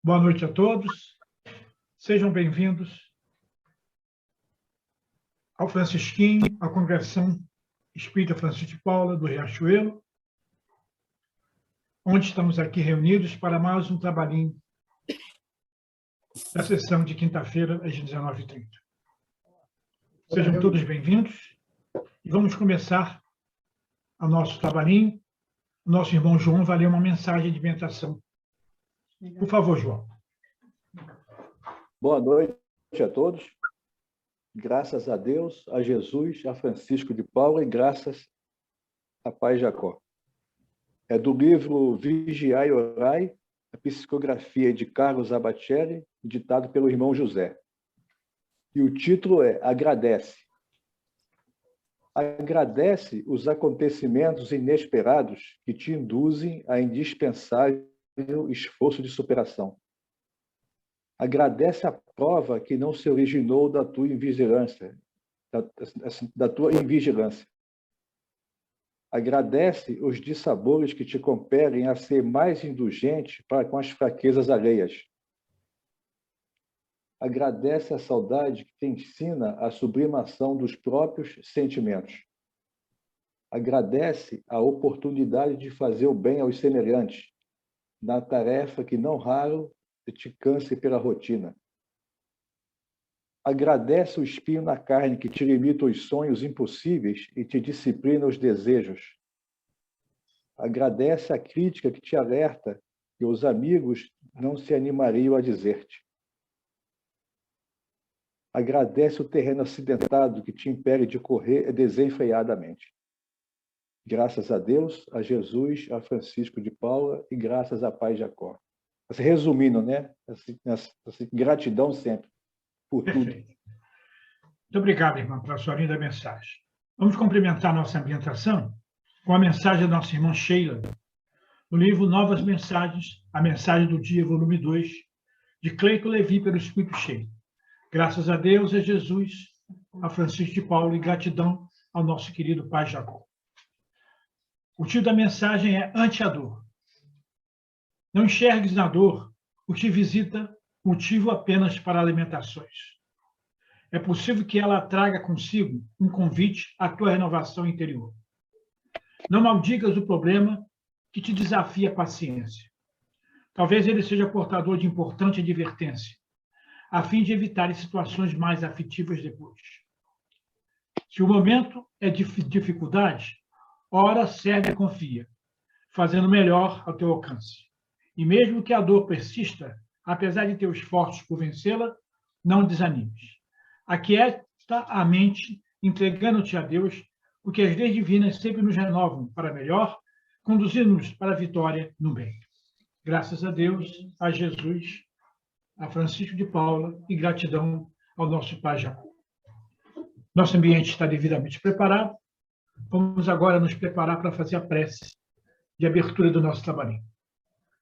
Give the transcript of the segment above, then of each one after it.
Boa noite a todos. Sejam bem-vindos ao Francisquinho, à Congregação Espírita Francisco de Paula, do Riachuelo, onde estamos aqui reunidos para mais um trabalhinho da sessão de quinta-feira, às 19h30. Sejam todos bem-vindos e vamos começar o nosso trabalhinho. O nosso irmão João vai ler uma mensagem de meditação. Por favor, João. Boa noite a todos. Graças a Deus, a Jesus, a Francisco de Paula e graças a Pai Jacó. É do livro Vigiai e Orai, a psicografia de Carlos Abatieri, ditado pelo irmão José. E o título é Agradece. Agradece os acontecimentos inesperados que te induzem a indispensável esforço de superação. Agradece a prova que não se originou da tua invigilância, da tua invigilância. Agradece os dissabores que te compelem a ser mais indulgente para com as fraquezas alheias. Agradece a saudade que te ensina a sublimação dos próprios sentimentos. Agradece a oportunidade de fazer o bem aos semelhantes, na tarefa que não raro te canse pela rotina. Agradece o espinho na carne que te limita os sonhos impossíveis e te disciplina os desejos. Agradece a crítica que te alerta que os amigos não se animariam a dizer-te. Agradece o terreno acidentado que te impede de correr desenfreadamente. Graças a Deus, a Jesus, a Francisco de Paula e graças a Pai Jacó. Assim, resumindo, né? Assim, gratidão sempre por tudo. Perfeito. Muito obrigado, irmão, pela sua linda mensagem. Vamos complementar nossa ambientação com a mensagem da nossa irmã Sheila, no livro Novas Mensagens, a Mensagem do Dia, volume 2, de Cleito Levi, pelo Espírito Cheio. Graças a Deus, a Jesus, a Francisco de Paula e gratidão ao nosso querido Pai Jacó. O título da mensagem é Ante a Dor. Não enxergues na dor o que te visita motivo apenas para alimentações. É possível que ela traga consigo um convite à tua renovação interior. Não maldigas o problema que te desafia a paciência. Talvez ele seja portador de importante advertência, a fim de evitar situações mais afetivas depois. Se o momento é de dificuldade, ora, serve e confia, fazendo melhor ao teu alcance. E mesmo que a dor persista, apesar de teus esforços por vencê-la, não desanimes. Aquieta a mente, entregando-te a Deus, porque as leis divinas sempre nos renovam para melhor, conduzindo-nos para a vitória no bem. Graças a Deus, a Jesus, a Francisco de Paula e gratidão ao nosso Pai Jacó. Nosso ambiente está devidamente preparado. Vamos agora nos preparar para fazer a prece de abertura do nosso trabalhinho.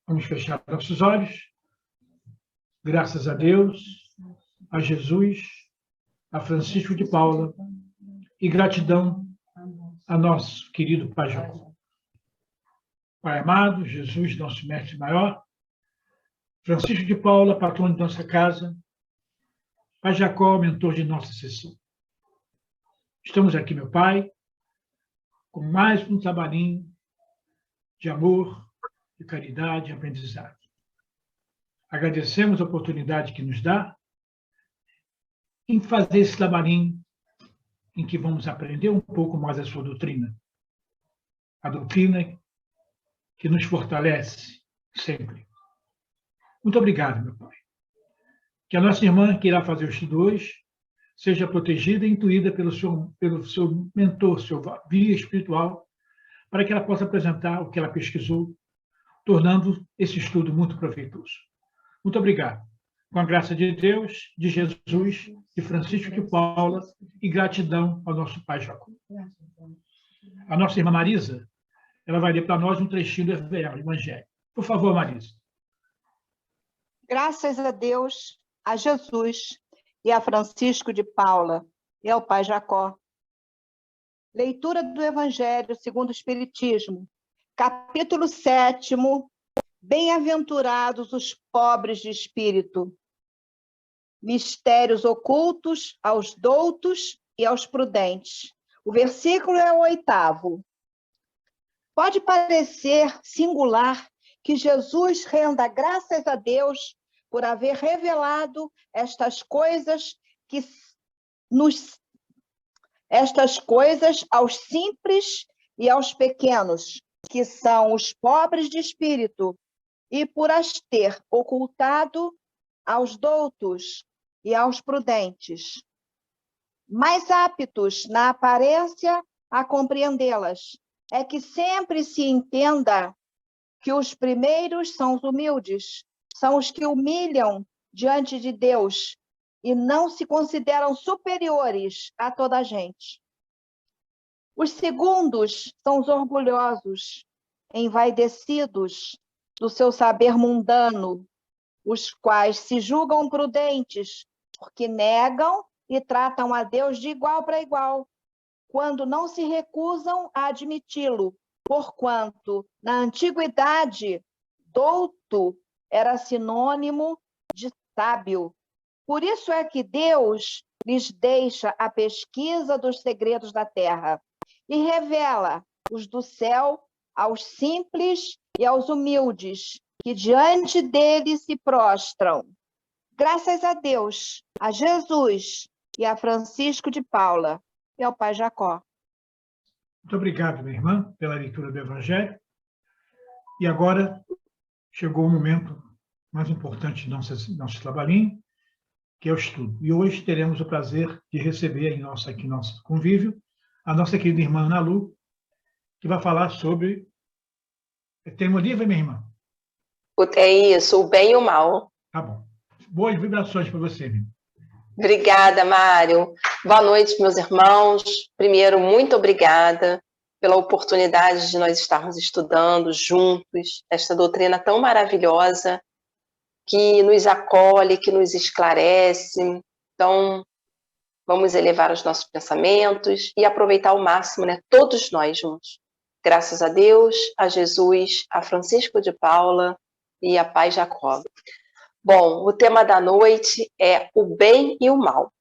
Vamos fechar nossos olhos. Graças a Deus, a Jesus, a Francisco de Paula e gratidão a nosso querido Pai Jacó. Pai amado, Jesus, nosso mestre maior, Francisco de Paula, patrono de nossa casa, Pai Jacó, mentor de nossa sessão. Estamos aqui, meu Pai, com mais um trabalhinho de amor, de caridade e aprendizado. Agradecemos a oportunidade que nos dá em fazer esse trabalhinho em que vamos aprender um pouco mais a sua doutrina. A doutrina que nos fortalece sempre. Muito obrigado, meu Pai. Que a nossa irmã que irá fazer o estudo hoje seja protegida e intuída pelo seu mentor, seu guia espiritual, para que ela possa apresentar o que ela pesquisou, tornando esse estudo muito proveitoso. Muito obrigado. Com a graça de Deus, de Jesus, de Francisco de Paula e gratidão ao nosso Pai Jacó. A nossa irmã Marisa, ela vai ler para nós um trechinho do Evangelho. Por favor, Marisa. Graças a Deus, a Jesus e a Francisco de Paula e ao Pai Jacó. Leitura do Evangelho segundo o Espiritismo, capítulo 7, Bem-aventurados os pobres de espírito, mistérios ocultos aos doutos e aos prudentes. O versículo é o 8º. Pode parecer singular que Jesus renda graças a Deus por haver revelado estas coisas aos simples e aos pequenos, que são os pobres de espírito, e por as ter ocultado aos doutos e aos prudentes, mais aptos na aparência a compreendê-las. É que sempre se entenda que os primeiros são os humildes, são os que humilham diante de Deus e não se consideram superiores a toda a gente. Os segundos são os orgulhosos, envaidecidos do seu saber mundano, os quais se julgam prudentes, porque negam e tratam a Deus de igual para igual, quando não se recusam a admiti-lo, porquanto, na antiguidade, douto era sinônimo de sábio. Por isso é que Deus lhes deixa a pesquisa dos segredos da terra e revela os do céu aos simples e aos humildes, que diante dele se prostram. Graças a Deus, a Jesus e a Francisco de Paula e ao Pai Jacó. Muito obrigado, minha irmã, pela leitura do Evangelho. E agora chegou o momento mais importante de nosso trabalhinho, que é o estudo. E hoje teremos o prazer de receber em nosso convívio a nossa querida irmã Ana Lu, que vai falar sobre... Tem um livro, minha irmã? É isso, o bem e o mal. Tá bom. Boas vibrações para você, minha irmã. Obrigada, Mário. Boa noite, meus irmãos. Primeiro, muito obrigada pela oportunidade de nós estarmos estudando juntos esta doutrina tão maravilhosa que nos acolhe, que nos esclarece. Então, vamos elevar os nossos pensamentos e aproveitar ao máximo, né? Todos nós juntos. Graças a Deus, a Jesus, a Francisco de Paula e a Pai Jacó. Bom, o tema da noite é o bem e o mal.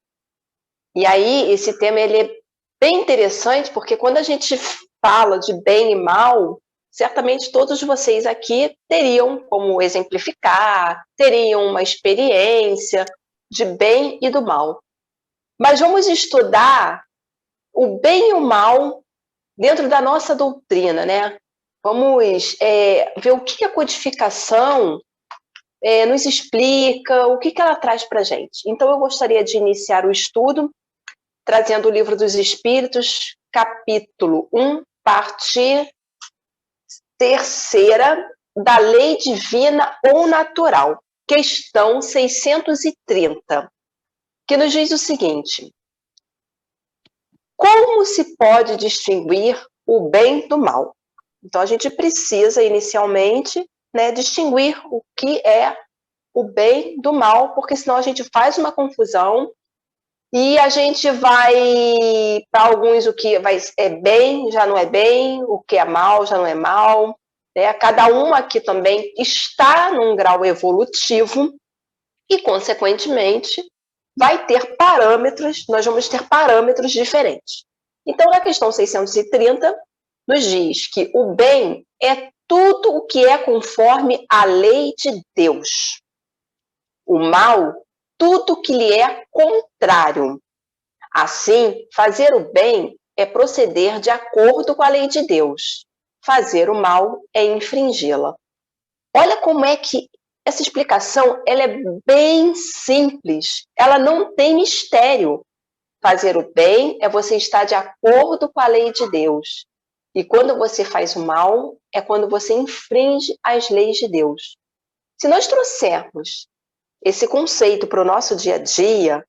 E aí, esse tema ele é bem interessante, porque quando a gente fala de bem e mal, certamente todos vocês aqui teriam como exemplificar, teriam uma experiência de bem e do mal. Mas vamos estudar o bem e o mal dentro da nossa doutrina, né? Vamos ver o que a codificação nos explica, o que ela traz para a gente. Então, eu gostaria de iniciar o estudo trazendo o Livro dos Espíritos, capítulo 1, parte 3ª, da Lei Divina ou Natural, questão 630, que nos diz o seguinte: como se pode distinguir o bem do mal? Então, a gente precisa, inicialmente, distinguir o que é o bem do mal, porque senão a gente faz uma confusão e a gente vai, para alguns, o que é bem já não é bem, o que é mal já não é mal. Cada um aqui também está num grau evolutivo e, consequentemente, vai ter parâmetros, nós vamos ter parâmetros diferentes. Então, na questão 630, nos diz que o bem é tudo o que é conforme a lei de Deus. O mal, tudo que lhe é contrário. Assim, fazer o bem é proceder de acordo com a lei de Deus. Fazer o mal é infringi-la. Olha como é que essa explicação ela é bem simples. Ela não tem mistério. Fazer o bem é você estar de acordo com a lei de Deus. E quando você faz o mal, é quando você infringe as leis de Deus. Se nós trouxermos esse conceito para o nosso dia a dia,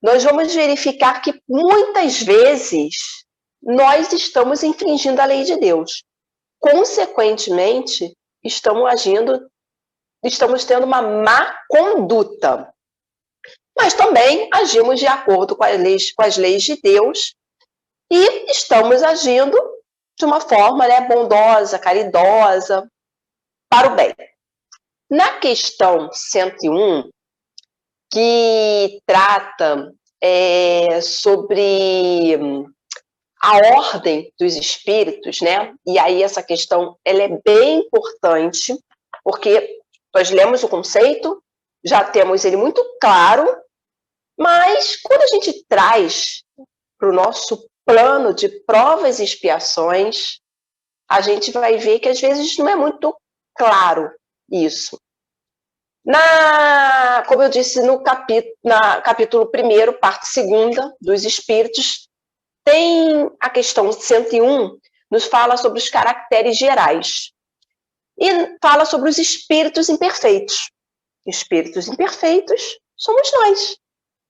nós vamos verificar que muitas vezes nós estamos infringindo a lei de Deus. Consequentemente, estamos tendo uma má conduta. Mas também agimos de acordo com as leis de Deus e estamos agindo de uma forma bondosa, caridosa, para o bem. Na questão 101, que trata sobre a ordem dos espíritos, né? E aí essa questão ela é bem importante, porque nós lemos o conceito, já temos ele muito claro, mas quando a gente traz para o nosso plano de provas e expiações, a gente vai ver que às vezes não é muito claro isso. Como eu disse, na capítulo 1º, parte 2ª, dos Espíritos, tem a questão 101, nos fala sobre os caracteres gerais. E fala sobre os espíritos imperfeitos. Espíritos imperfeitos somos nós,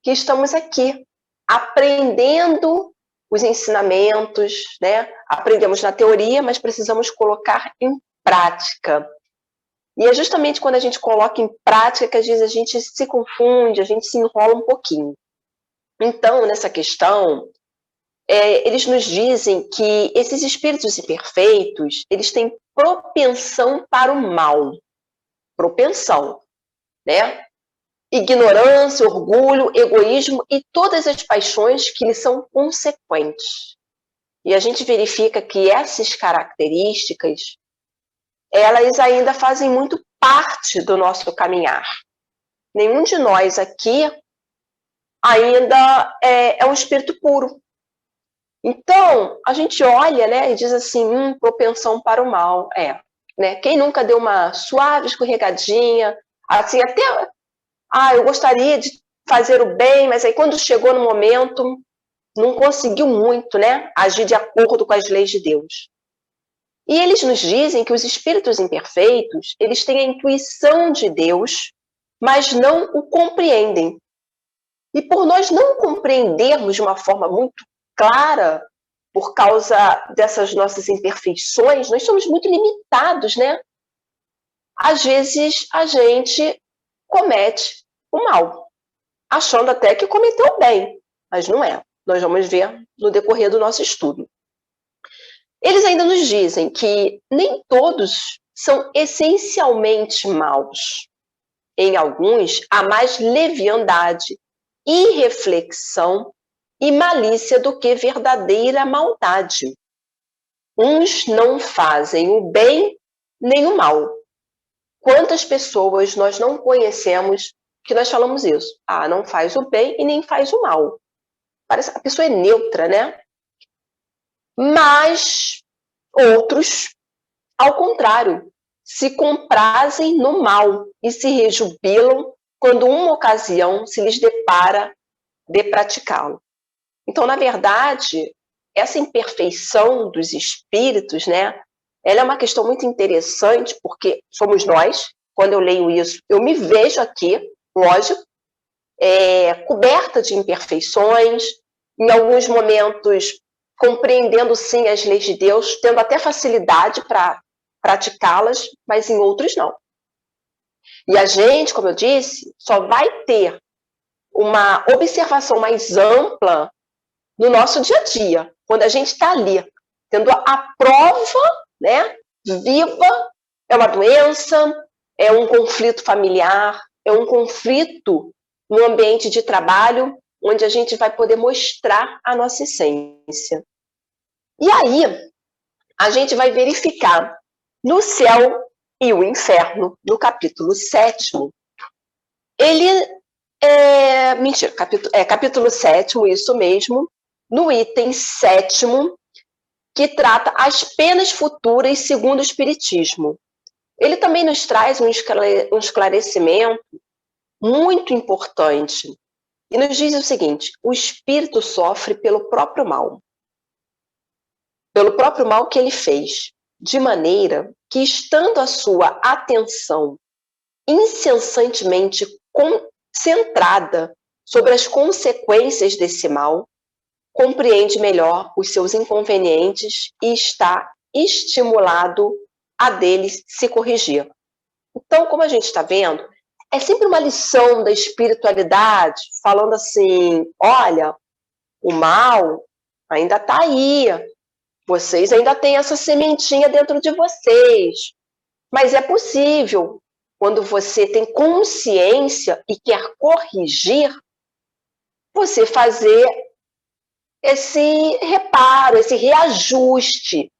que estamos aqui, aprendendo os ensinamentos, né? Aprendemos na teoria, mas precisamos colocar em prática. E é justamente quando a gente coloca em prática que às vezes a gente se confunde, a gente se enrola um pouquinho. Então, nessa questão, eles nos dizem que esses espíritos imperfeitos, eles têm propensão para o mal. Propensão, né? Ignorância, orgulho, egoísmo e todas as paixões que lhes são consequentes. E a gente verifica que essas características, elas ainda fazem muito parte do nosso caminhar. Nenhum de nós aqui ainda é um espírito puro. Então, a gente olha, né, e diz assim, propensão para o mal. Né? Quem nunca deu uma suave escorregadinha, assim, até, eu gostaria de fazer o bem, mas aí quando chegou no momento, não conseguiu muito, né, agir de acordo com as leis de Deus. E eles nos dizem que os espíritos imperfeitos, eles têm a intuição de Deus, mas não o compreendem. E por nós não compreendermos de uma forma muito clara, por causa dessas nossas imperfeições, nós somos muito limitados, né? Às vezes a gente comete o mal, achando até que cometeu o bem, mas não é. Nós vamos ver no decorrer do nosso estudo. Eles ainda nos dizem que nem todos são essencialmente maus. Em alguns, há mais leviandade, irreflexão e malícia do que verdadeira maldade. Uns não fazem o bem nem o mal. Quantas pessoas nós não conhecemos que nós falamos isso? Não faz o bem e nem faz o mal. Parece que a pessoa é neutra, né? Mas outros, ao contrário, se comprazem no mal e se rejubilam quando uma ocasião se lhes depara de praticá-lo. Então, na verdade, essa imperfeição dos espíritos, né, ela é uma questão muito interessante, porque somos nós. Quando eu leio isso, eu me vejo aqui, lógico, coberta de imperfeições, em alguns momentos compreendendo sim as leis de Deus, tendo até facilidade para praticá-las, mas em outros não. E a gente, como eu disse, só vai ter uma observação mais ampla no nosso dia a dia, quando a gente está ali, tendo a prova, né, viva, é uma doença, é um conflito familiar, é um conflito no ambiente de trabalho, onde a gente vai poder mostrar a nossa essência. E aí, a gente vai verificar no céu e o inferno, no capítulo 7º, capítulo 7º, isso mesmo, no item 7º, que trata as penas futuras segundo o Espiritismo. Ele também nos traz um esclarecimento muito importante. E nos diz o seguinte: o espírito sofre pelo próprio mal. Pelo próprio mal que ele fez, de maneira que, estando a sua atenção incessantemente concentrada sobre as consequências desse mal, compreende melhor os seus inconvenientes e está estimulado a deles se corrigir. Então, como a gente está vendo, é sempre uma lição da espiritualidade, falando assim, olha, o mal ainda está aí, vocês ainda têm essa sementinha dentro de vocês, mas é possível quando você tem consciência e quer corrigir, você fazer esse reparo, esse reajuste.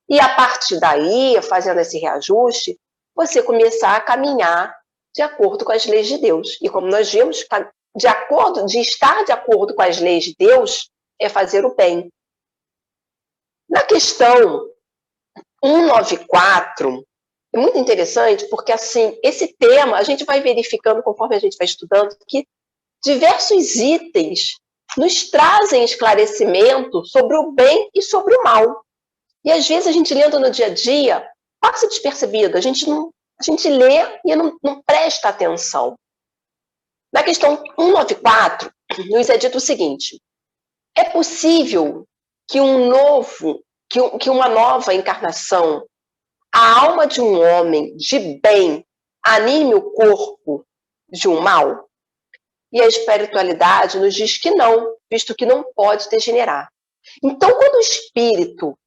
E a partir daí, fazendo esse reajuste, você começar a caminhar de acordo com as leis de Deus. E como nós vimos, de estar de acordo com as leis de Deus é fazer o bem. Na questão 194, é muito interessante, porque assim, esse tema a gente vai verificando conforme a gente vai estudando que diversos itens nos trazem esclarecimento sobre o bem e sobre o mal. E às vezes a gente lendo no dia a dia, passa despercebido, a gente lê e não presta atenção. Na questão 194, nos é dito o seguinte: é possível que uma nova encarnação, a alma de um homem de bem, anime o corpo de um mal? E a espiritualidade nos diz que não, visto que não pode degenerar. Então, quando o espírito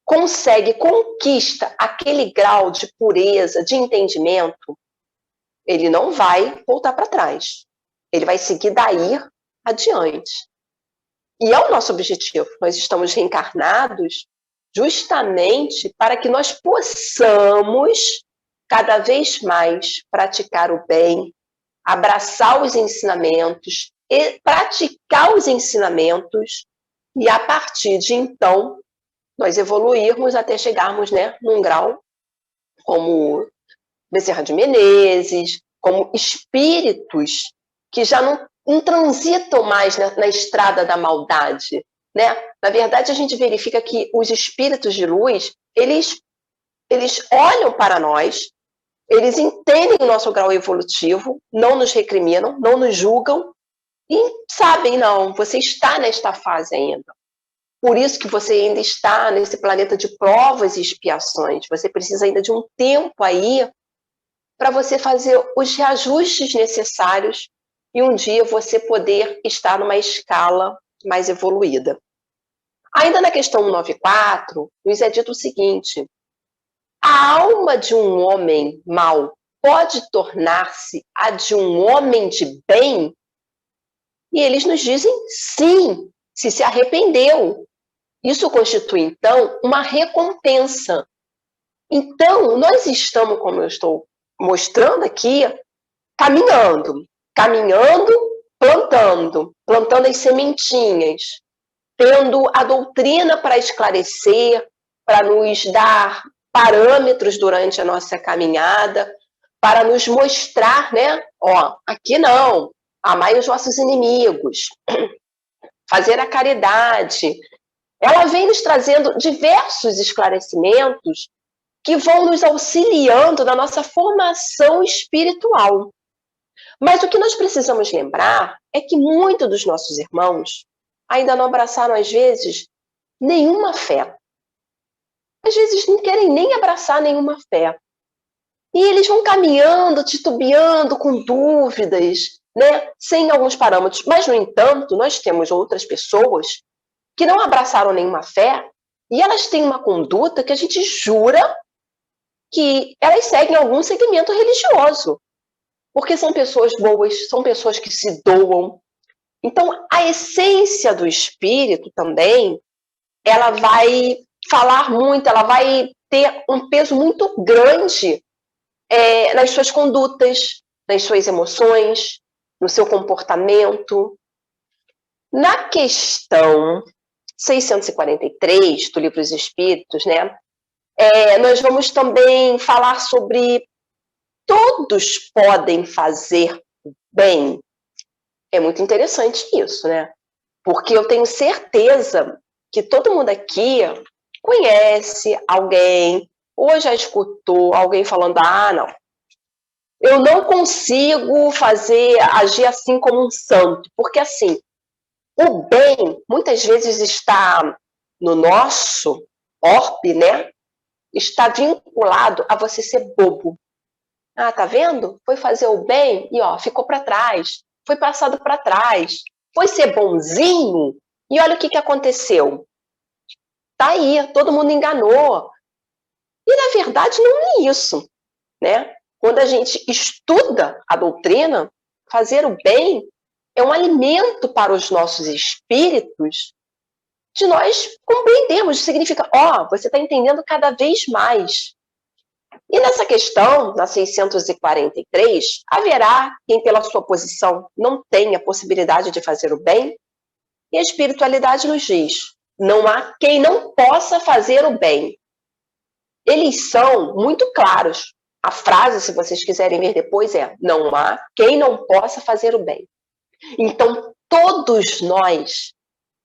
conquista aquele grau de pureza, de entendimento, ele não vai voltar para trás. Ele vai seguir daí adiante. E é o nosso objetivo. Nós estamos reencarnados justamente para que nós possamos cada vez mais praticar o bem, abraçar os ensinamentos, e praticar os ensinamentos, e a partir de então, nós evoluirmos até chegarmos, né, num grau como Bezerra de Menezes, como espíritos que já não transitam mais na estrada da maldade, né? Na verdade, a gente verifica que os espíritos de luz, eles olham para nós, eles entendem o nosso grau evolutivo, não nos recriminam, não nos julgam e sabem, não, você está nesta fase ainda. Por isso que você ainda está nesse planeta de provas e expiações. Você precisa ainda de um tempo aí para você fazer os reajustes necessários e um dia você poder estar numa escala mais evoluída. Ainda na questão 194, nos é dito o seguinte: a alma de um homem mau pode tornar-se a de um homem de bem? E eles nos dizem sim, se arrependeu. Isso constitui, então, uma recompensa. Então, nós estamos, como eu estou mostrando aqui, caminhando, plantando as sementinhas, tendo a doutrina para esclarecer, para nos dar parâmetros durante a nossa caminhada, para nos mostrar, né? Ó, aqui não, amai os vossos inimigos, fazer a caridade. Ela vem nos trazendo diversos esclarecimentos que vão nos auxiliando na nossa formação espiritual. Mas o que nós precisamos lembrar é que muitos dos nossos irmãos ainda não abraçaram, às vezes, nenhuma fé. Às vezes não querem nem abraçar nenhuma fé. E eles vão caminhando, titubeando, com dúvidas, né? Sem alguns parâmetros. Mas, no entanto, nós temos outras pessoas que não abraçaram nenhuma fé e elas têm uma conduta que a gente jura que elas seguem algum segmento religioso. Porque são pessoas boas, são pessoas que se doam. Então, a essência do espírito também, ela vai falar muito, ela vai ter um peso muito grande nas suas condutas, nas suas emoções, no seu comportamento. Na questão 643 do Livro dos Espíritos, né, nós vamos também falar sobre todos podem fazer bem. É muito interessante isso, né? Porque eu tenho certeza que todo mundo aqui conhece alguém, ou já escutou alguém falando, não, eu não consigo agir assim como um santo, porque assim, o bem muitas vezes está no nosso orbe, né? Está vinculado a você ser bobo. Tá vendo? Foi fazer o bem e ficou para trás, foi passado para trás, foi ser bonzinho e olha o que aconteceu. Tá aí, todo mundo enganou. E na verdade não é isso, né? quando a gente estuda a doutrina, fazer o bem é um alimento para os nossos espíritos, de nós compreendemos, significa, você está entendendo cada vez mais. E nessa questão, na 643, haverá quem pela sua posição não tenha possibilidade de fazer o bem? E a espiritualidade nos diz, não há quem não possa fazer o bem. Eles são muito claros. A frase, se vocês quiserem ver depois, é, não há quem não possa fazer o bem. Então, todos nós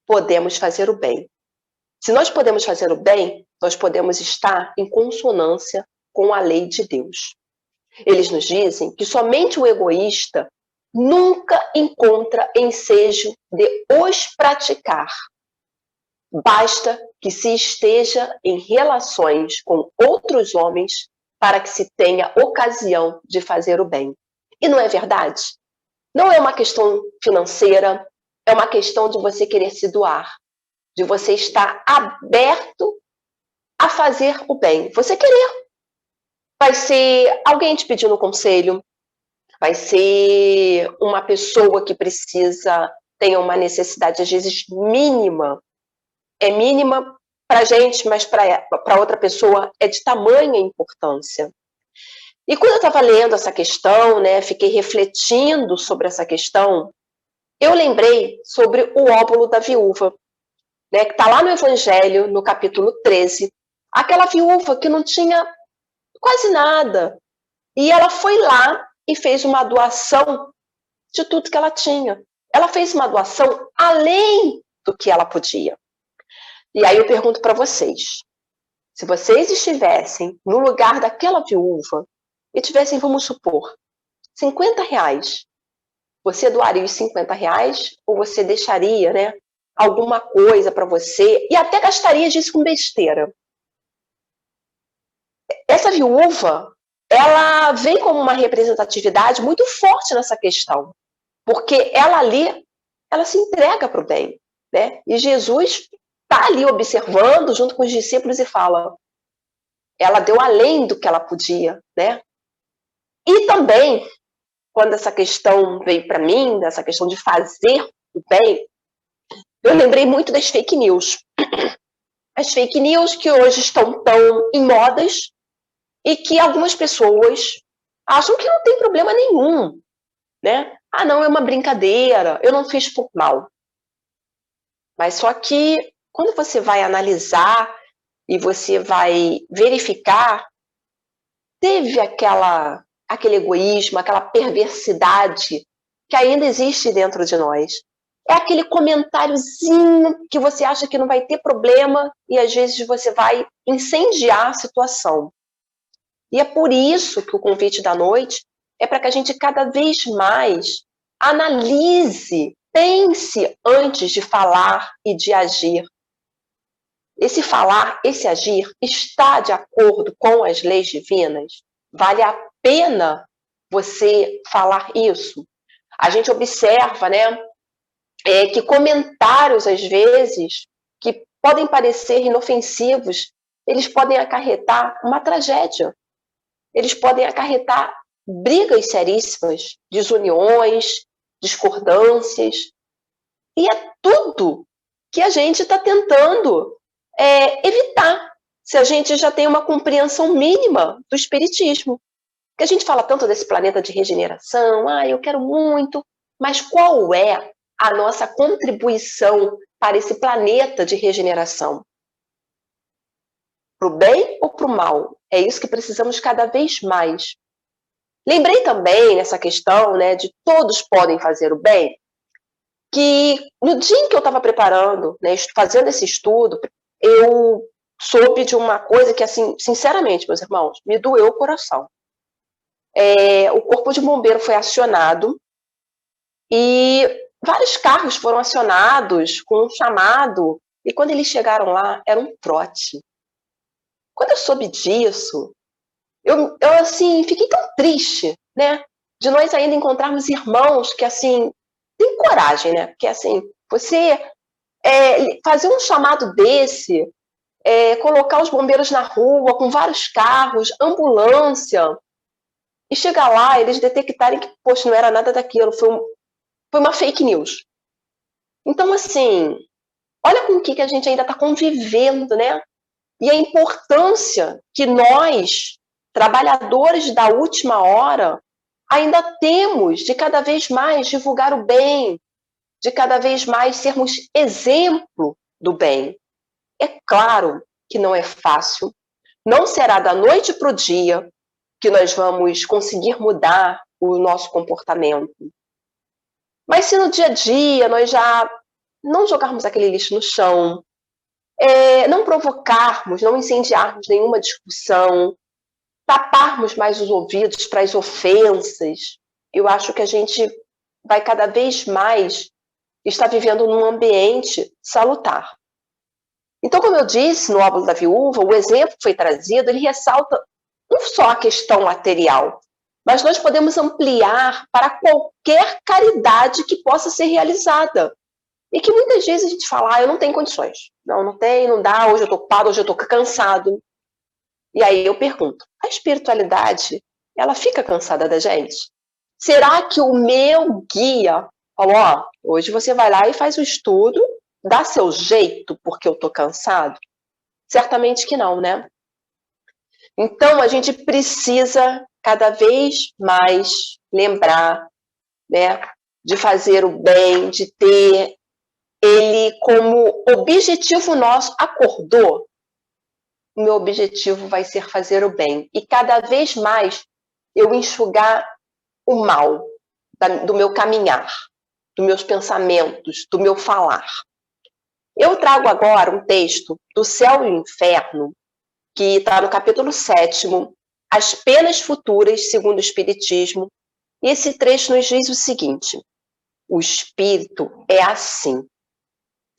podemos fazer o bem. Se nós podemos fazer o bem, nós podemos estar em consonância com a lei de Deus. Eles nos dizem que somente o egoísta nunca encontra ensejo de os praticar. Basta que se esteja em relações com outros homens para que se tenha ocasião de fazer o bem. E não é verdade? Não é uma questão financeira, é uma questão de você querer se doar, de você estar aberto a fazer o bem. Você querer. Vai ser alguém te pedindo conselho, vai ser uma pessoa que tenha uma necessidade, às vezes, mínima. É mínima para a gente, mas para outra pessoa é de tamanha importância. E quando eu estava lendo essa questão, né, fiquei refletindo sobre essa questão, eu lembrei sobre o óbolo da viúva, né, que está lá no Evangelho, no capítulo 13, aquela viúva que não tinha quase nada, e ela foi lá e fez uma doação de tudo que ela tinha. Ela fez uma doação além do que ela podia. E aí eu pergunto para vocês, se vocês estivessem no lugar daquela viúva e tivessem, vamos supor, R$50, você doaria os R$50 ou você deixaria, né, alguma coisa para você e até gastaria disso com besteira? Essa viúva, ela vem como uma representatividade muito forte nessa questão, porque ela ali, ela se entrega para o bem, né? E Jesus está ali observando junto com os discípulos e fala, ela deu além do que ela podia, né? E também, quando essa questão veio para mim, dessa questão de fazer o bem, eu lembrei muito das fake news. As fake news que hoje estão tão em modas e que algumas pessoas acham que não tem problema nenhum, né? Ah, não, é uma brincadeira, eu não fiz por mal. Mas só que quando você vai analisar e você vai verificar, teve aquele egoísmo, aquela perversidade que ainda existe dentro de nós. É aquele comentáriozinho que você acha que não vai ter problema e às vezes você vai incendiar a situação. E é por isso que o convite da noite é para que a gente cada vez mais analise, pense antes de falar e de agir. Esse falar, esse agir está de acordo com as leis divinas? Vale a pena você falar isso? A gente observa, né, que comentários, às vezes, que podem parecer inofensivos, eles podem acarretar uma tragédia. Eles podem acarretar brigas seríssimas, desuniões, discordâncias. E é tudo que a gente está tentando evitar, se a gente já tem uma compreensão mínima do espiritismo. Porque a gente fala tanto desse planeta de regeneração, eu quero muito, mas qual é a nossa contribuição para esse planeta de regeneração? Para o bem ou para o mal? É isso que precisamos cada vez mais. Lembrei também nessa questão, né, de todos podem fazer o bem, que no dia em que eu estava preparando, né, fazendo esse estudo, eu soube de uma coisa que, assim, sinceramente, meus irmãos, me doeu o coração. O corpo de bombeiro foi acionado e vários carros foram acionados com um chamado, e quando eles chegaram lá, era um trote. Quando eu soube disso, eu assim, fiquei tão triste, né? De nós ainda encontrarmos irmãos que, assim, têm coragem, né? Porque, assim, você fazer um chamado desse, colocar os bombeiros na rua com vários carros, ambulância, e chegar lá, eles detectarem que, poxa, não era nada daquilo, foi uma fake news. Então, assim, olha com o que a gente ainda está convivendo, né? E a importância que nós, trabalhadores da última hora, ainda temos de cada vez mais divulgar o bem, de cada vez mais sermos exemplo do bem. É claro que não é fácil, não será da noite para o dia que nós vamos conseguir mudar o nosso comportamento. Mas se no dia a dia nós já não jogarmos aquele lixo no chão, não provocarmos, não incendiarmos nenhuma discussão, taparmos mais os ouvidos para as ofensas, eu acho que a gente vai cada vez mais estar vivendo num ambiente salutar. Então, como eu disse no Óbolo da Viúva, o exemplo que foi trazido, ele ressalta não só a questão material, mas nós podemos ampliar para qualquer caridade que possa ser realizada. E que muitas vezes a gente fala, eu não tenho condições. Não tem, não dá, hoje eu estou ocupado, hoje eu estou cansado. E aí eu pergunto, a espiritualidade, ela fica cansada da gente? Será que o meu guia falou, hoje você vai lá e faz o estudo, dá seu jeito porque eu estou cansado? Certamente que não, né? Então, a gente precisa cada vez mais lembrar, né, de fazer o bem, de ter ele como objetivo nosso. Acordou? O meu objetivo vai ser fazer o bem. E cada vez mais eu enxugar o mal do meu caminhar, dos meus pensamentos, do meu falar. Eu trago agora um texto do Céu e o Inferno, que está no capítulo 7º, As Penas Futuras, segundo o Espiritismo. E esse trecho nos diz o seguinte: o espírito é assim,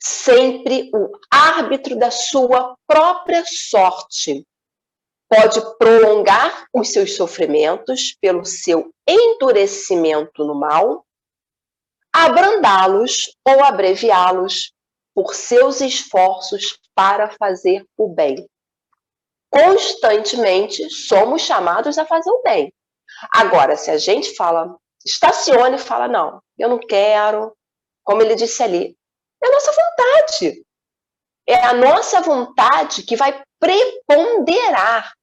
sempre o árbitro da sua própria sorte. Pode prolongar os seus sofrimentos pelo seu endurecimento no mal, abrandá-los ou abreviá-los por seus esforços para fazer o bem. Constantemente somos chamados a fazer o bem. Agora, se a gente estaciona e fala, não, eu não quero, como ele disse ali, é a nossa vontade. É a nossa vontade que vai preponderar.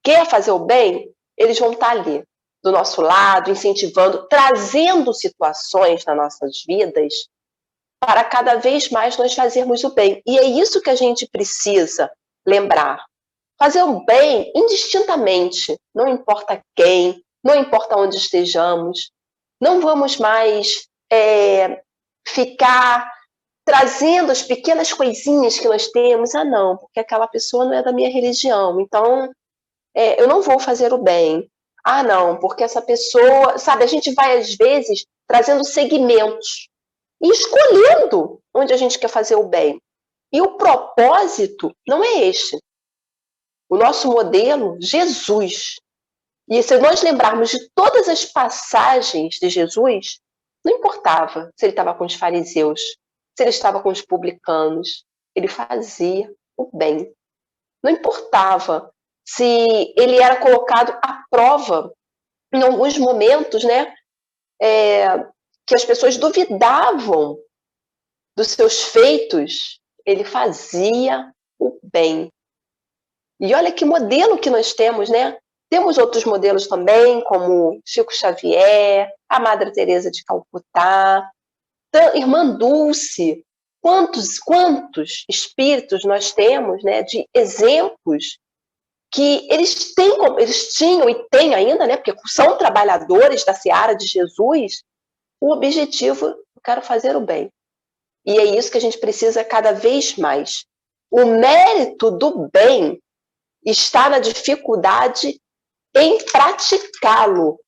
Quer fazer o bem? Eles vão estar ali, do nosso lado, incentivando, trazendo situações nas nossas vidas para cada vez mais nós fazermos o bem. E é isso que a gente precisa lembrar. Fazer o bem indistintamente, não importa quem, não importa onde estejamos. Não vamos mais ficar trazendo as pequenas coisinhas que nós temos. Ah, não, porque aquela pessoa não é da minha religião, então eu não vou fazer o bem. Ah, não, porque essa pessoa... Sabe, a gente vai, às vezes, trazendo segmentos e escolhendo onde a gente quer fazer o bem. E o propósito não é este. O nosso modelo, Jesus. E se nós lembrarmos de todas as passagens de Jesus, não importava se ele estava com os fariseus, se ele estava com os publicanos, ele fazia o bem. Não importava se ele era colocado à prova em alguns momentos, né, que as pessoas duvidavam dos seus feitos, ele fazia o bem. E olha que modelo que nós temos, né? Temos outros modelos também, como Chico Xavier, a Madre Teresa de Calcutá, Irmã Dulce. Quantos espíritos nós temos, né, de exemplos que eles tinham e têm ainda, né, porque são trabalhadores da seara de Jesus, o objetivo, eu quero fazer o bem. E é isso que a gente precisa cada vez mais. O mérito do bem está na dificuldade em praticá-lo.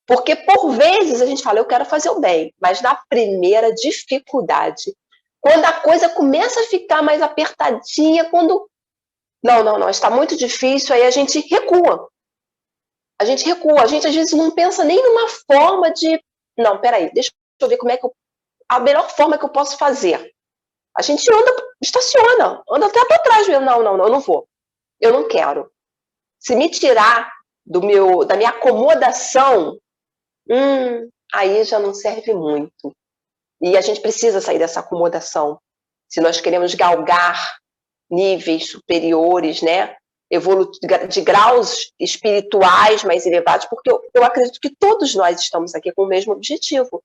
Porque, por vezes, a gente fala, eu quero fazer o bem, mas na primeira dificuldade, quando a coisa começa a ficar mais apertadinha, quando... Não, está muito difícil, aí a gente recua. A gente às vezes não pensa nem numa forma de... Não, peraí, deixa eu ver como é que a melhor forma que eu posso fazer. A gente estaciona, anda até para trás mesmo. Não, eu não vou. Eu não quero. Se me tirar da minha acomodação, aí já não serve muito. E a gente precisa sair dessa acomodação. Se nós queremos galgar níveis superiores, né? De graus espirituais mais elevados, porque eu acredito que todos nós estamos aqui com o mesmo objetivo,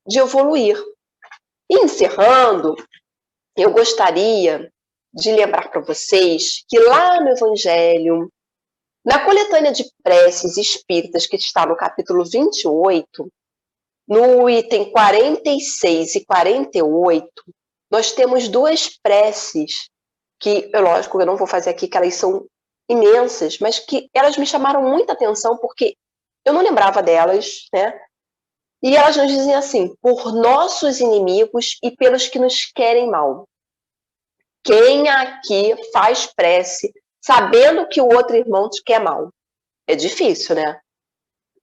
de evoluir. E encerrando, eu gostaria de lembrar para vocês que lá no Evangelho, na coletânea de preces espíritas, que está no capítulo 28, no item 46 e 48, nós temos duas preces que, lógico, eu não vou fazer aqui, que elas são imensas, mas que elas me chamaram muita atenção porque eu não lembrava delas, né? E elas nos dizem assim: por nossos inimigos e pelos que nos querem mal. Quem aqui faz prece sabendo que o outro irmão te quer mal? É difícil, né?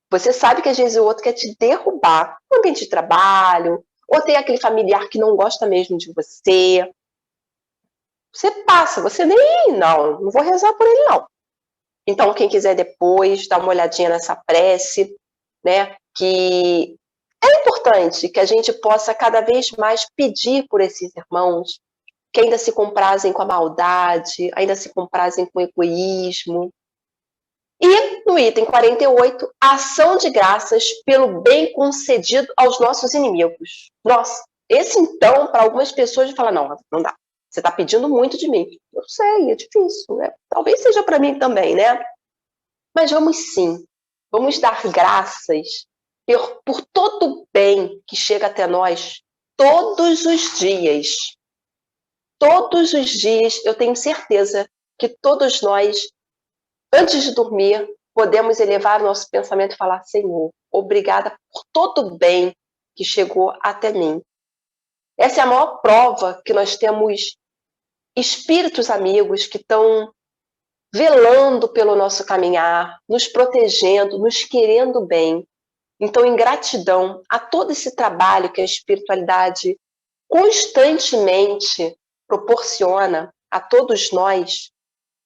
Você sabe que às vezes o outro quer te derrubar no ambiente de trabalho, ou tem aquele familiar que não gosta mesmo de você. Você passa, você nem, não vou rezar por ele, não. Então, quem quiser depois, dá uma olhadinha nessa prece, né? Que é importante que a gente possa cada vez mais pedir por esses irmãos que ainda se comprazem com a maldade, ainda se comprazem com o egoísmo. E no item 48, ação de graças pelo bem concedido aos nossos inimigos. Nossa, esse então, para algumas pessoas, fala, não dá. Você está pedindo muito de mim. Eu sei, é difícil, né? Talvez seja para mim também, né? Mas vamos sim, vamos dar graças por todo o bem que chega até nós todos os dias. Todos os dias, eu tenho certeza que todos nós, antes de dormir, podemos elevar o nosso pensamento e falar: Senhor, obrigada por todo o bem que chegou até mim. Essa é a maior prova que nós temos espíritos amigos que estão velando pelo nosso caminhar, nos protegendo, nos querendo bem. Então, em gratidão a todo esse trabalho que a espiritualidade constantemente proporciona a todos nós,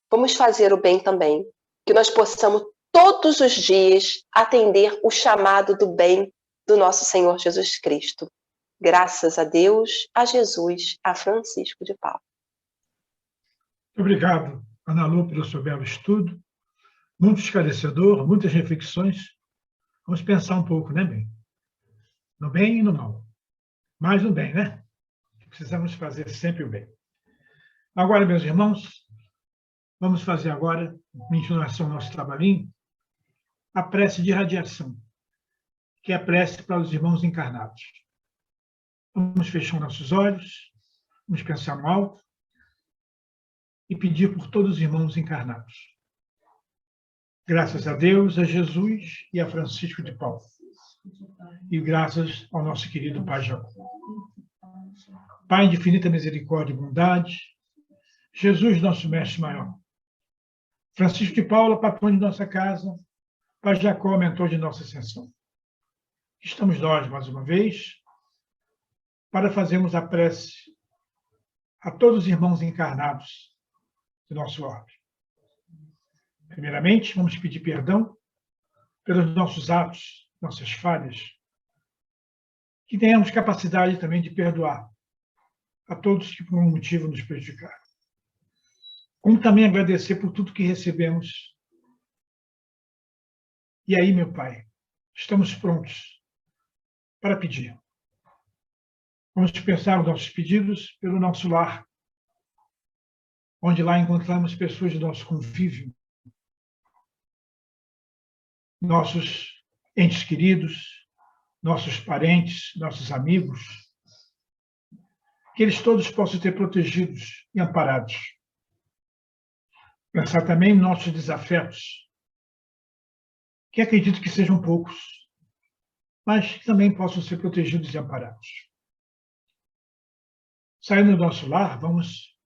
vamos fazer o bem também. Que nós possamos todos os dias atender o chamado do bem do nosso Senhor Jesus Cristo. Graças a Deus, a Jesus, a Francisco de Paula. Obrigado, Ana Lu, pelo seu belo estudo. Muito esclarecedor, muitas reflexões. Vamos pensar um pouco, né, bem? No bem e no mal. Mais no bem, né? Precisamos fazer sempre o bem. Agora, meus irmãos, vamos fazer agora, em continuação ao nosso trabalhinho, a prece de radiação, que é a prece para os irmãos encarnados. Vamos fechar nossos olhos, vamos pensar no alto e pedir por todos os irmãos encarnados. Graças a Deus, a Jesus e a Francisco de Paula. E graças ao nosso querido Pai Jacó. Pai de infinita misericórdia e bondade, Jesus, nosso mestre maior. Francisco de Paula, patrão de nossa casa, Pai Jacó, mentor de nossa ascensão. Estamos nós, mais uma vez, para fazermos a prece a todos os irmãos encarnados do nosso orbe. Primeiramente, vamos pedir perdão pelos nossos atos, nossas falhas, que tenhamos capacidade também de perdoar a todos que por um motivo nos prejudicaram. Como também agradecer por tudo que recebemos. E aí, meu Pai, estamos prontos para pedir. Vamos pensar os nossos pedidos pelo nosso lar, onde lá encontramos pessoas do nosso convívio, nossos entes queridos, nossos parentes, nossos amigos, que eles todos possam ser protegidos e amparados. Pensar também em nossos desafetos, que acredito que sejam poucos, mas que também possam ser protegidos e amparados. Saindo do nosso lar, vamos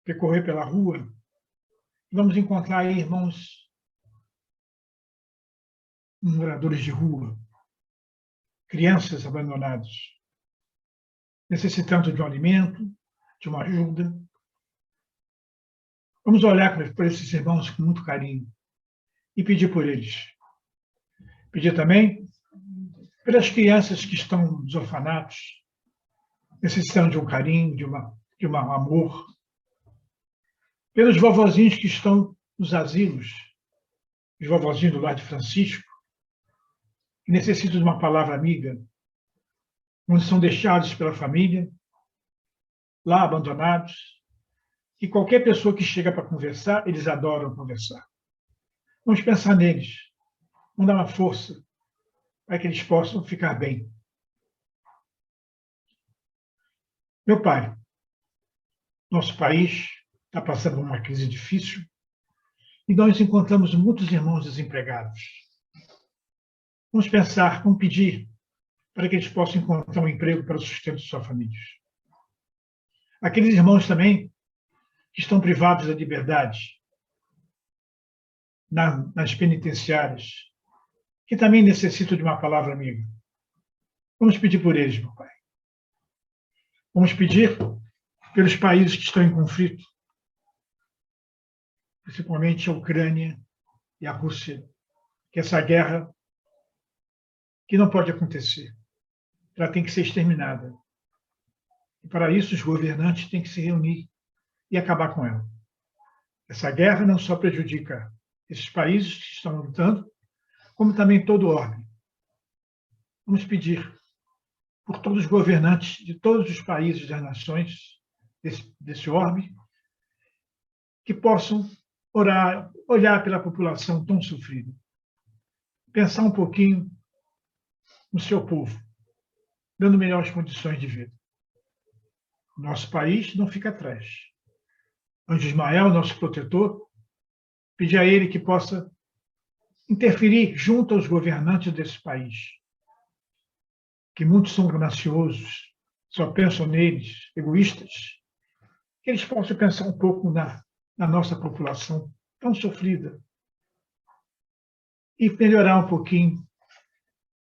percorrer pela rua, vamos encontrar aí irmãos moradores de rua, crianças abandonadas, necessitando de um alimento, de uma ajuda. Vamos olhar para esses irmãos com muito carinho e pedir por eles. Pedir também pelas crianças que estão nos orfanatos, necessitando de um carinho, de um amor. Pelos vovozinhos que estão nos asilos, os vovozinhos do Lar de Francisco, que necessitam de uma palavra amiga, onde são deixados pela família, lá abandonados, e qualquer pessoa que chega para conversar, eles adoram conversar. Vamos pensar neles, vamos dar uma força para que eles possam ficar bem. Meu Pai, nosso país está passando por uma crise difícil e nós encontramos muitos irmãos desempregados. Vamos pensar, vamos pedir para que eles possam encontrar um emprego para o sustento de suas famílias. Aqueles irmãos também que estão privados da liberdade nas penitenciárias, que também necessitam de uma palavra amiga. Vamos pedir por eles, meu Pai. Vamos pedir pelos países que estão em conflito, principalmente a Ucrânia e a Rússia, que essa guerra que não pode acontecer, ela tem que ser exterminada. E para isso os governantes têm que se reunir e acabar com ela. Essa guerra não só prejudica esses países que estão lutando, como também todo o orbe. Vamos pedir por todos os governantes de todos os países das nações desse orbe que possam orar, olhar pela população tão sofrida, pensar um pouquinho no seu povo, dando melhores condições de vida. O nosso país não fica atrás. Anjo Ismael, nosso protetor, pedir a ele que possa interferir junto aos governantes desse país, que muitos são gananciosos, só pensam neles, egoístas, que eles possam pensar um pouco na nossa população tão sofrida e melhorar um pouquinho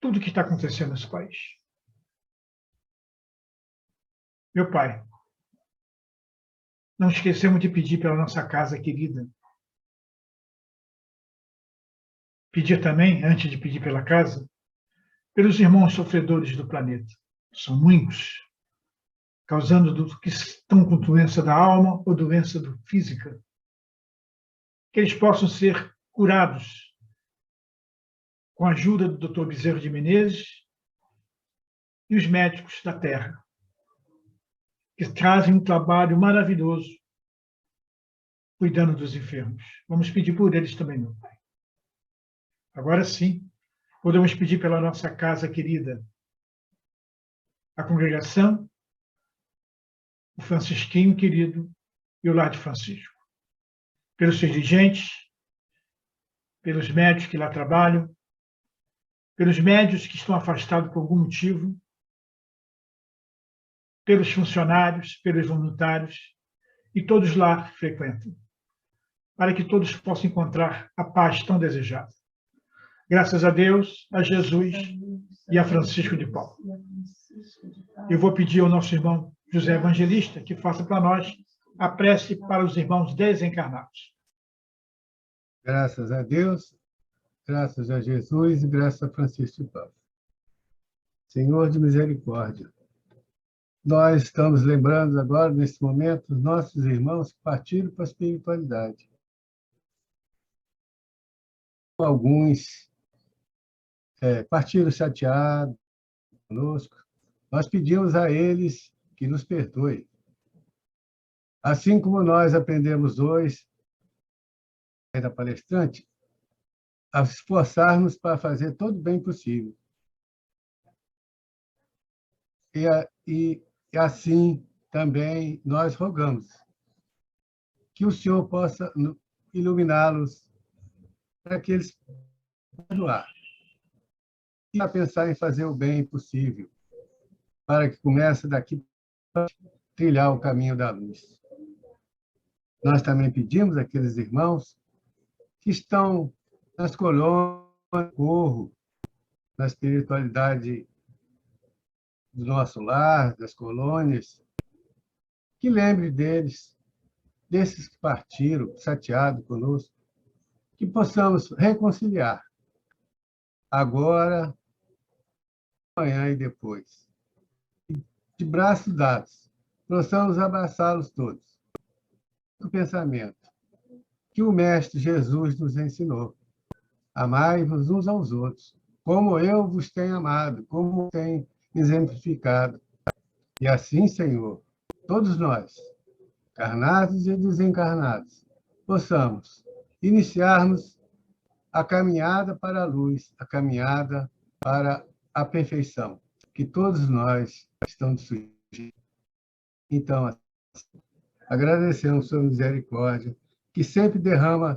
tudo o que está acontecendo nesse país. Meu Pai, não esquecemos de pedir pela nossa casa querida. Pedir também, antes de pedir pela casa, pelos irmãos sofredores do planeta. São muitos, causando que estão com doença da alma ou doença física. Que eles possam ser curados com a ajuda do Dr. Bezerra de Menezes e os médicos da Terra, que trazem um trabalho maravilhoso cuidando dos enfermos. Vamos pedir por eles também, meu Pai. Agora sim, podemos pedir pela nossa casa querida, a congregação, o francisquinho querido e o Lar de Francisco. Pelos seus dirigentes, pelos médicos que lá trabalham, pelos médios que estão afastados por algum motivo, pelos funcionários, pelos voluntários e todos lá que frequentam, para que todos possam encontrar a paz tão desejada. Graças a Deus, a Jesus e a Francisco de Paulo. Eu vou pedir ao nosso irmão José Evangelista que faça para nós a prece para os irmãos desencarnados. Graças a Deus, graças a Jesus e graças a Francisco de Paulo. Senhor de misericórdia, nós estamos lembrando agora, nesse momento, os nossos irmãos que partiram para a espiritualidade. Alguns partiram chateados conosco. Nós pedimos a eles que nos perdoem. Assim como nós aprendemos hoje, da palestrante, a esforçarmos para fazer todo o bem possível. E assim também nós rogamos que o Senhor possa iluminá-los para que eles possam doar e a pensar em fazer o bem possível, para que comece daqui a trilhar o caminho da luz. Nós também pedimos àqueles irmãos que estão nas colônias, Corro, na espiritualidade do nosso lar, das colônias, que lembre deles, desses que partiram, chateados conosco, que possamos reconciliar agora, amanhã e depois. De braços dados, possamos abraçá-los todos. O pensamento que o Mestre Jesus nos ensinou. Amai-vos uns aos outros, como eu vos tenho amado, como tenho exemplificado. E assim, Senhor, todos nós, encarnados e desencarnados, possamos iniciarmos a caminhada para a luz, a caminhada para a perfeição, que todos nós estamos sujeitos. Então, agradecemos sua misericórdia, que sempre derrama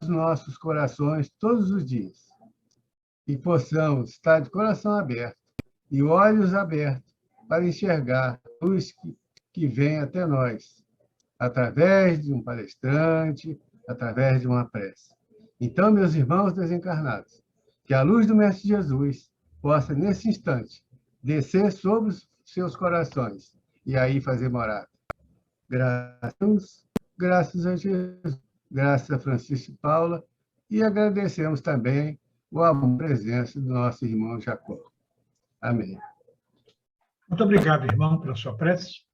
nos nossos corações todos os dias, e possamos estar de coração aberto e olhos abertos para enxergar a luz que vem até nós, através de um palestrante, através de uma prece. Então, meus irmãos desencarnados, que a luz do Mestre Jesus possa, nesse instante, descer sobre os seus corações e aí fazer morada. Graças a Jesus, graças a Francisco e Paula, e agradecemos também o amor e a presença do nosso irmão Jacó. Amém. Muito obrigado, irmão, pela sua prece.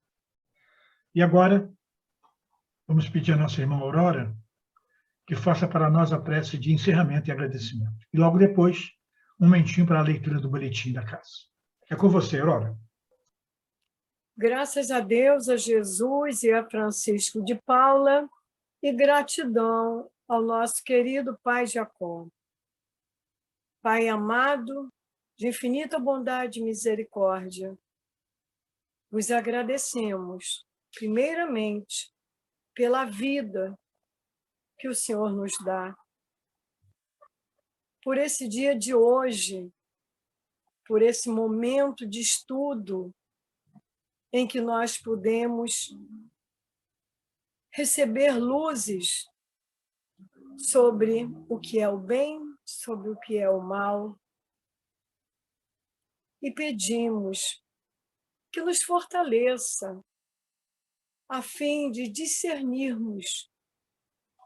E agora, vamos pedir à nossa irmã Aurora que faça para nós a prece de encerramento e agradecimento. E logo depois, um momentinho para a leitura do boletim da casa. É com você, Aurora. Graças a Deus, a Jesus e a Francisco de Paula, e gratidão ao nosso querido Pai Jacó. Pai amado, de infinita bondade e misericórdia, vos agradecemos, primeiramente, pela vida que o Senhor nos dá, por esse dia de hoje, por esse momento de estudo em que nós podemos receber luzes sobre o que é o bem, sobre o que é o mal, e pedimos que nos fortaleça a fim de discernirmos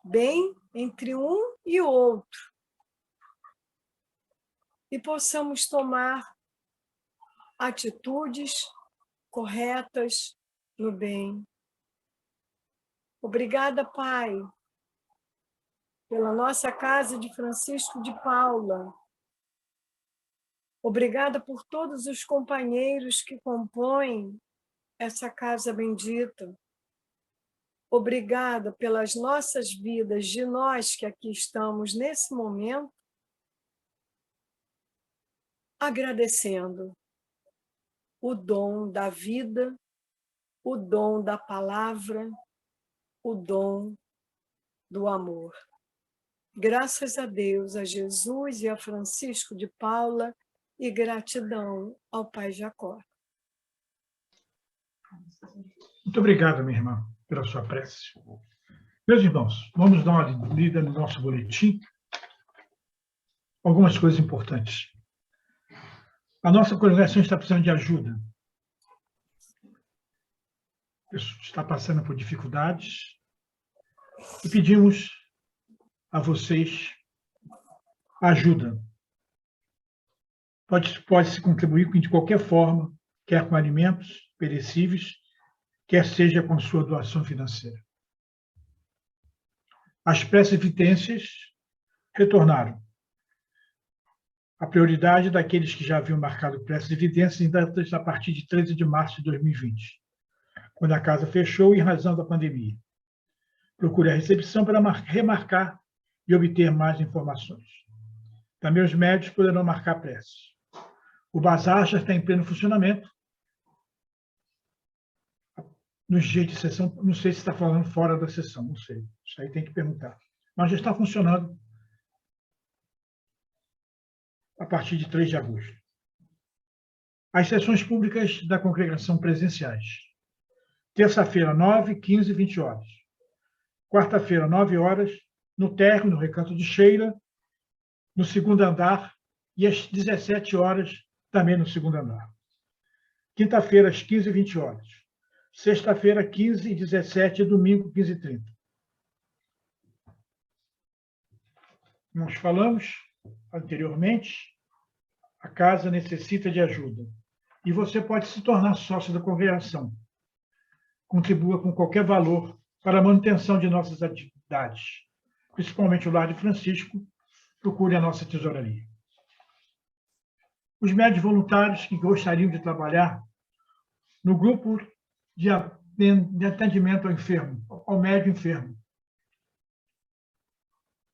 bem entre um e outro e possamos tomar atitudes corretas no bem. Obrigada, Pai, pela nossa casa de Francisco de Paula. Obrigada por todos os companheiros que compõem essa casa bendita. Obrigada pelas nossas vidas, de nós que aqui estamos nesse momento, agradecendo o dom da vida, o dom da palavra, o dom do amor. Graças a Deus, a Jesus e a Francisco de Paula, e gratidão ao Pai Jacó. Muito obrigado, minha irmã, pela sua prece. Meus irmãos, vamos dar uma lida no nosso boletim. Algumas coisas importantes. A nossa congregação está precisando de ajuda. Está passando por dificuldades. E pedimos a vocês ajuda. Pode-se contribuir de qualquer forma, quer com alimentos perecíveis, quer seja com sua doação financeira. As preces-vitências retornaram. A prioridade daqueles que já haviam marcado preces-vitências em datas a partir de 13 de março de 2020, quando a casa fechou em razão da pandemia. Procure a recepção para remarcar e obter mais informações. Também os médios poderão marcar preces. O bazar já está em pleno funcionamento. Nos dias de sessão, não sei se está falando fora da sessão, não sei. Isso aí tem que perguntar. Mas já está funcionando a partir de 3 de agosto. As sessões públicas da congregação presenciais. Terça-feira, 9, 15 e 20 horas. Quarta-feira, 9 horas, no térreo, no Recanto de Sheila, no segundo andar, e às 17 horas, também no segundo andar. Quinta-feira, às 15 e 20 horas. Sexta-feira, 15 e 17 e domingo, 15 e 30. Nós falamos anteriormente, a casa necessita de ajuda. E você pode se tornar sócio da congregação. Contribua com qualquer valor para a manutenção de nossas atividades, principalmente o Lar de Francisco. Procure a nossa tesouraria. Os médios voluntários que gostariam de trabalhar no grupo de atendimento ao enfermo, ao médio enfermo.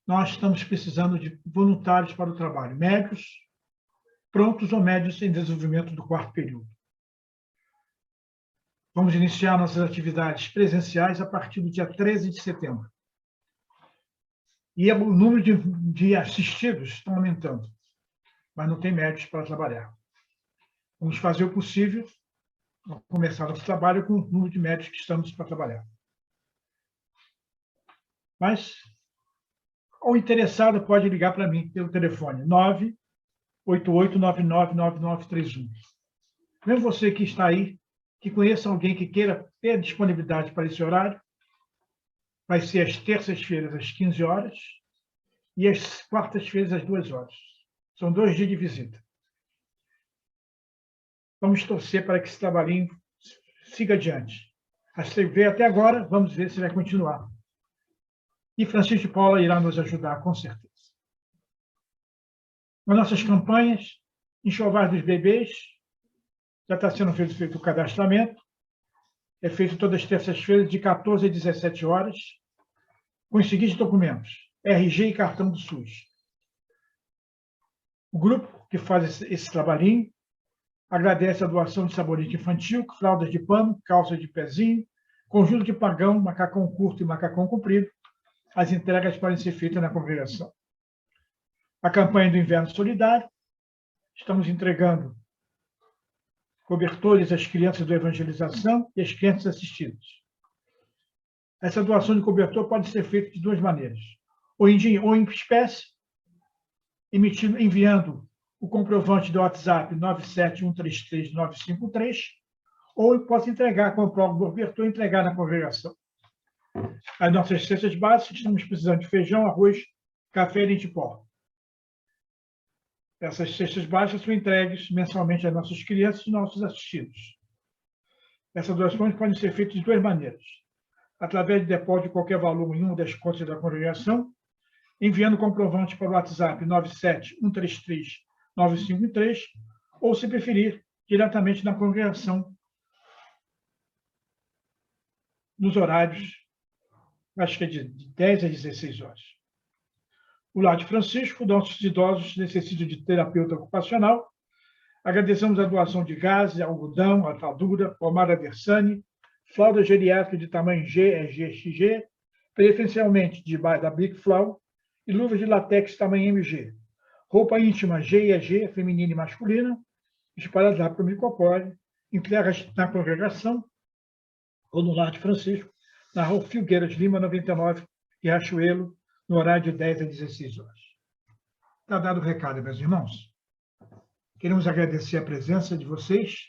Nós estamos precisando de voluntários para o trabalho, médios prontos ou médios em desenvolvimento do 4º período. Vamos iniciar nossas atividades presenciais a partir do dia 13 de setembro. E o número de assistidos está aumentando, mas não tem médicos para trabalhar. Vamos fazer o possível para começar nosso trabalho com o número de médicos que estamos para trabalhar. Mas o interessado pode ligar para mim pelo telefone 988999931. Mesmo você que está aí, que conheça alguém que queira ter disponibilidade para esse horário, vai ser às terças-feiras, às 15 horas, e às quartas-feiras, às 2 horas. São 2 dias de visita. Vamos torcer para que esse trabalhinho siga adiante. Você veio até agora, vamos ver se vai continuar. E Francisco de Paula irá nos ajudar, com certeza. Nas nossas campanhas, enxovar dos bebês, já está sendo feito o cadastramento. É feito todas as terças-feiras, de 14 às 17 horas, com os seguintes documentos: RG e cartão do SUS. O grupo que faz esse trabalhinho agradece a doação de sabonete infantil, fraldas de pano, calça de pezinho, conjunto de pagão, macacão curto e macacão comprido. As entregas podem ser feitas na congregação. A campanha do Inverno Solidário, estamos entregando cobertores às crianças da evangelização e às crianças assistidas. Essa doação de cobertor pode ser feita de 2 maneiras: ou em espécie, enviando o comprovante do WhatsApp 97133-953, ou eu posso entregar, comprar o cobertor e entregar na congregação. As nossas cestas básicas, estamos precisando de feijão, arroz, café e leite em pó. Essas cestas básicas são entregues mensalmente às nossas crianças e nossos assistidos. Essas doações podem ser feitas de 2 maneiras: através de depósito de qualquer valor em uma das contas da congregação, enviando o comprovante para o WhatsApp 97133-953, ou, se preferir, diretamente na congregação, nos horários, acho que é de 10 às 16 horas. O Lar de Francisco, nossos idosos necessitam de terapeuta ocupacional. Agradecemos a doação de gases, algodão, atadura, pomada Bersani, fralda geriátrica de tamanho G, EG, XG, preferencialmente da Big Flow, e luvas de látex tamanho MG. Roupa íntima G e EG, feminina e masculina, espalhadas lá para o micropólio, entregas na congregação ou no Lar de Francisco, na Rua Filgueiras Lima, 99, Riachuelo, no horário de 10 às 16 horas. Está dado o recado, meus irmãos. Queremos agradecer a presença de vocês,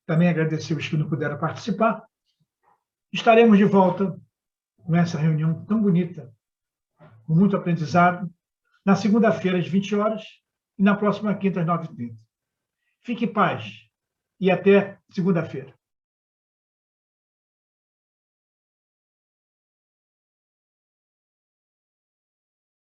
também agradecer os que não puderam participar. Estaremos de volta com essa reunião tão bonita, com muito aprendizado, na segunda-feira, às 20 horas, e na próxima quinta, às 9h30. Fique em paz e até segunda-feira.